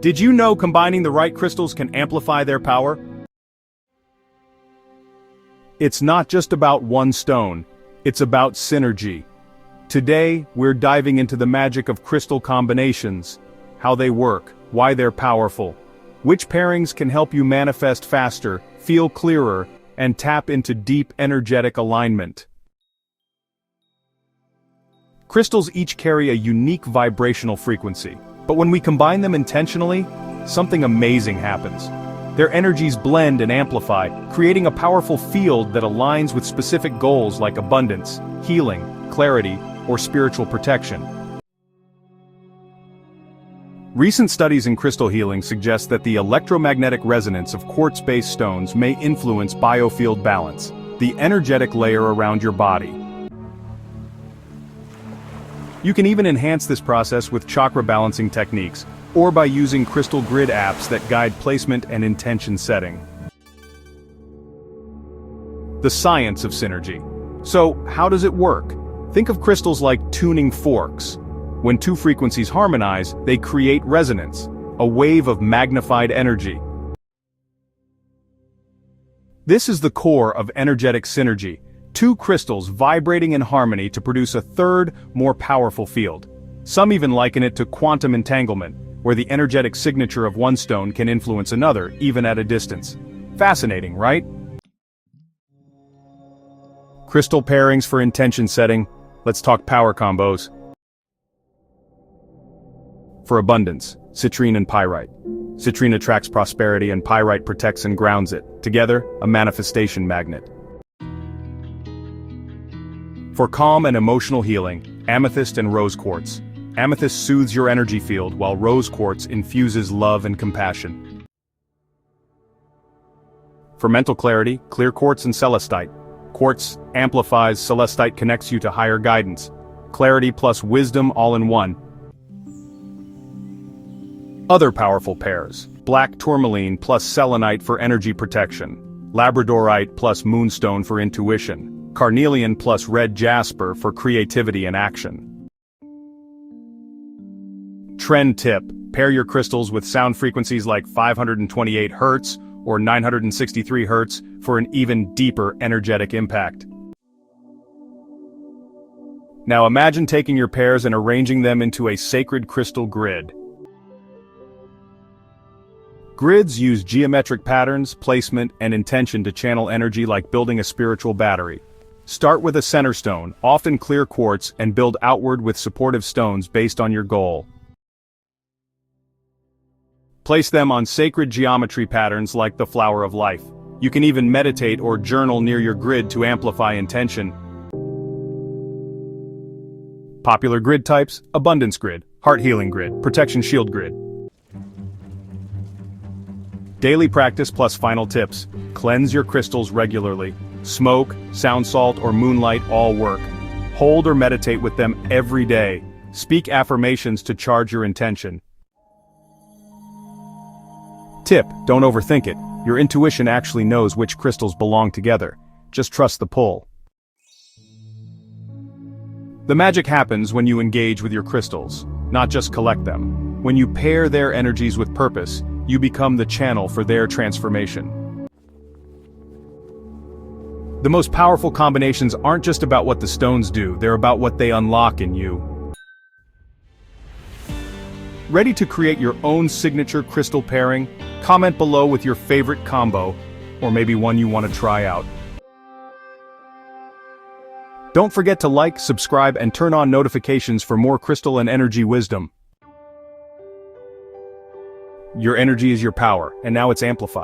Did you know combining the right crystals can amplify their power? It's not just about one stone, it's about synergy. Today, we're diving into the magic of crystal combinations, how they work, why they're powerful, which pairings can help you manifest faster, feel clearer, and tap into deep energetic alignment. Crystals each carry a unique vibrational frequency, but when we combine them intentionally, something amazing happens. Their energies blend and amplify, creating a powerful field that aligns with specific goals like abundance, healing, clarity, or spiritual protection. Recent studies in crystal healing suggest that the electromagnetic resonance of quartz-based stones may influence biofield balance, the energetic layer around your body. You can even enhance this process with chakra balancing techniques, or by using crystal grid apps that guide placement and intention setting. The science of synergy. So, how does it work? Think of crystals like tuning forks. When two frequencies harmonize, they create resonance, a wave of magnified energy. This is the core of energetic synergy, two crystals vibrating in harmony to produce a third, more powerful field. Some even liken it to quantum entanglement, where the energetic signature of one stone can influence another, even at a distance. Fascinating, right? Crystal pairings for intention setting. Let's talk power combos. For abundance, citrine and pyrite. Citrine attracts prosperity and pyrite protects and grounds it. Together, a manifestation magnet. For calm and emotional healing, amethyst and rose quartz. Amethyst soothes your energy field while rose quartz infuses love and compassion. For mental clarity, clear quartz and celestite. Quartz amplifies, celestite connects you to higher guidance. Clarity plus wisdom all in one. Other powerful pairs. Black tourmaline plus selenite for energy protection. Labradorite plus moonstone for intuition. Carnelian plus red jasper for creativity and action. Trend tip: pair your crystals with sound frequencies like 528 Hz or 963 Hz for an even deeper energetic impact. Now imagine taking your pairs and arranging them into a sacred crystal grid. Grids use geometric patterns, placement, and intention to channel energy like building a spiritual battery. Start with a center stone, often clear quartz, and build outward with supportive stones based on your goal. Place them on sacred geometry patterns like the flower of life. You can even meditate or journal near your grid to amplify intention. Popular grid types: abundance grid, heart healing grid, protection shield grid. Daily practice plus final tips: cleanse your crystals regularly. Smoke, sound salt, or moonlight all work. Hold or meditate with them every day. Speak affirmations to charge your intention. Tip: don't overthink it. Your intuition actually knows which crystals belong together. Just trust the pull. The magic happens when you engage with your crystals, not just collect them. When you pair their energies with purpose, you become the channel for their transformation. The most powerful combinations aren't just about what the stones do, they're about what they unlock in you. Ready to create your own signature crystal pairing? Comment below with your favorite combo, or maybe one you want to try out. Don't forget to like, subscribe, and turn on notifications for more crystal and energy wisdom. Your energy is your power, and now it's amplified.